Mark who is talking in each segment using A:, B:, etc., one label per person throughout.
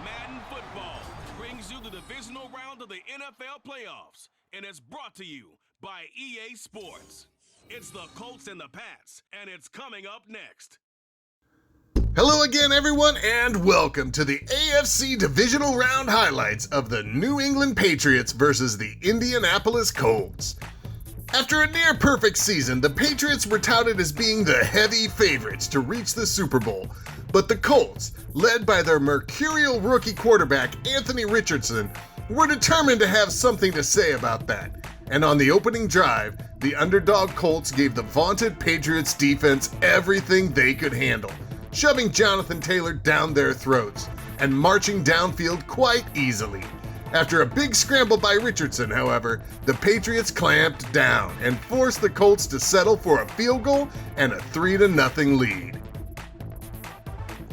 A: Madden Football brings you the divisional round of the NFL playoffs, and it's brought to you by EA Sports. It's the Colts and the Pats, and it's coming up next.
B: Hello again, everyone, and welcome to the AFC Divisional Round highlights of the New England Patriots versus the Indianapolis Colts. After a near-perfect season, the Patriots were touted as being the heavy favorites to reach the Super Bowl, but the Colts, led by their mercurial rookie quarterback Anthony Richardson, were determined to have something to say about that. And on the opening drive, the underdog Colts gave the vaunted Patriots defense everything they could handle, shoving Jonathan Taylor down their throats and marching downfield quite easily. After a big scramble by Richardson, however, the Patriots clamped down and forced the Colts to settle for a field goal and a 3-0 lead.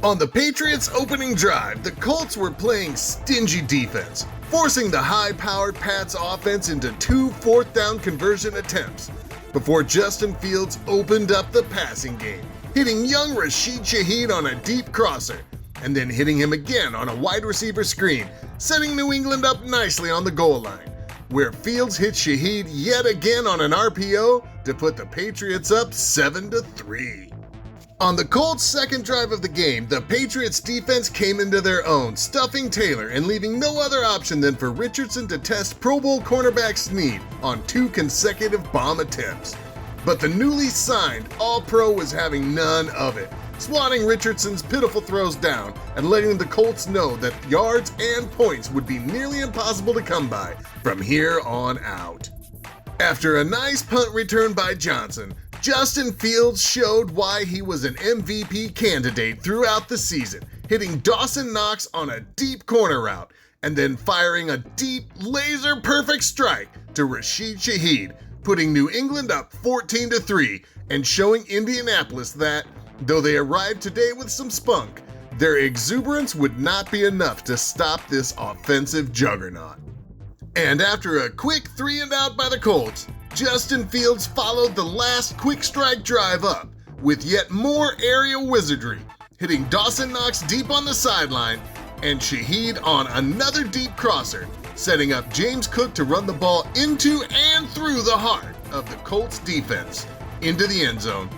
B: On the Patriots' opening drive, the Colts were playing stingy defense, forcing the high-powered Pats offense into 2 fourth-down conversion attempts before Justin Fields opened up the passing game, hitting young Rashid Shaheed on a deep crosser, and then hitting him again on a wide receiver screen, setting New England up nicely on the goal line, where Fields hit Shaheed yet again on an RPO to put the Patriots up 7-3. On the Colts' second drive of the game, the Patriots defense came into their own, stuffing Taylor and leaving no other option than for Richardson to test Pro Bowl cornerback Snead on 2 consecutive bomb attempts. But the newly signed All-Pro was having none of it, swatting Richardson's pitiful throws down and letting the Colts know that yards and points would be nearly impossible to come by from here on out. After a nice punt return by Johnson, Justin Fields showed why he was an MVP candidate throughout the season, hitting Dawson Knox on a deep corner route and then firing a deep, laser-perfect strike to Rashid Shaheed, putting New England up 14-3 and showing Indianapolis that, though they arrived today with some spunk, their exuberance would not be enough to stop this offensive juggernaut. And after a quick 3-and-out by the Colts, Justin Fields followed the last quick strike drive up with yet more aerial wizardry, hitting Dawson Knox deep on the sideline and Shaheed on another deep crosser, setting up James Cook to run the ball into and through the heart of the Colts defense into the end zone,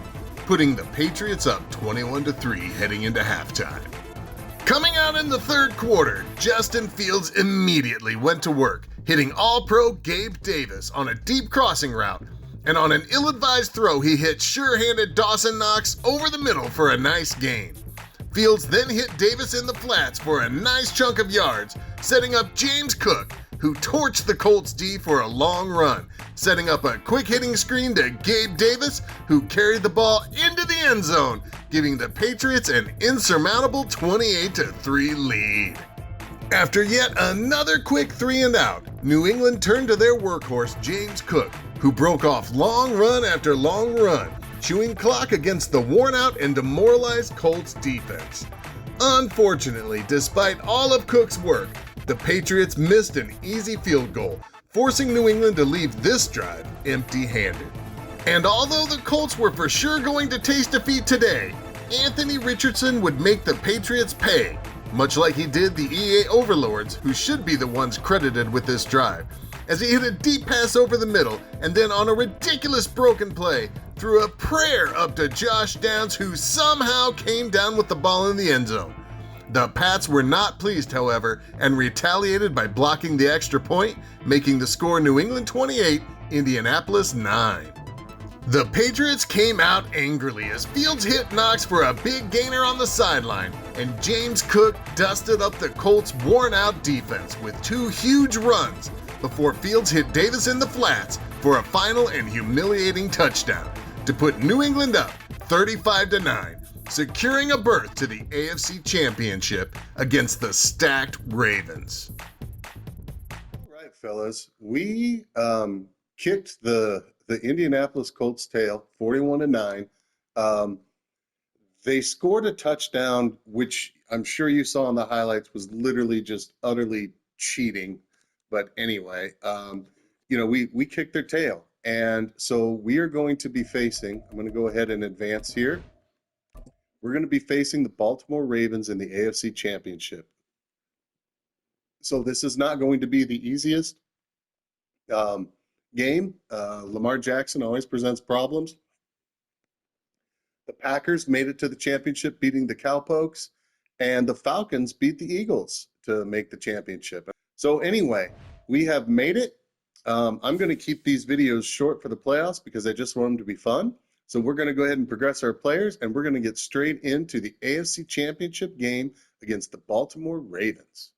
B: putting the Patriots up 21-3 heading into halftime. Coming out in the third quarter, Justin Fields immediately went to work, hitting All-Pro Gabe Davis on a deep crossing route, and on an ill-advised throw he hit sure-handed Dawson Knox over the middle for a nice gain. Fields then hit Davis in the flats for a nice chunk of yards, setting up James Cook, who torched the Colts D for a long run, setting up a quick hitting screen to Gabe Davis, who carried the ball into the end zone, giving the Patriots an insurmountable 28-3 lead. After yet another quick 3-and-out, New England turned to their workhorse James Cook, who broke off long run after long run, chewing clock against the worn-out and demoralized Colts defense. Unfortunately, despite all of Cook's work, the Patriots missed an easy field goal, forcing New England to leave this drive empty-handed. And although the Colts were for sure going to taste defeat today, Anthony Richardson would make the Patriots pay, much like he did the EA overlords, who should be the ones credited with this drive, as he hit a deep pass over the middle and then on a ridiculous broken play threw a prayer up to Josh Downs, who somehow came down with the ball in the end zone. The Pats were not pleased, however, and retaliated by blocking the extra point, making the score New England 28, Indianapolis 9. The Patriots came out angrily as Fields hit Knox for a big gainer on the sideline, and James Cook dusted up the Colts' worn-out defense with 2 huge runs before Fields hit Davis in the flats for a final and humiliating touchdown to put New England up 35-9, securing a berth to the AFC Championship against the stacked Ravens.
C: All right, fellas, we kicked the Indianapolis Colts tail 41-9. They scored a touchdown, which I'm sure you saw in the highlights was literally just utterly cheating. But anyway, we kicked their tail. And so we are going to be facing, I'm going to go ahead and advance here. We're going to be facing the Baltimore Ravens in the AFC Championship. So this is not going to be the easiest game. Lamar Jackson always presents problems. The Packers made it to the championship, beating the Cowpokes, and the Falcons beat the Eagles to make the championship. So anyway, we have made it. I'm going to keep these videos short for the playoffs because I just want them to be fun. So we're going to go ahead and progress our players, and we're going to get straight into the AFC Championship game against the Baltimore Ravens.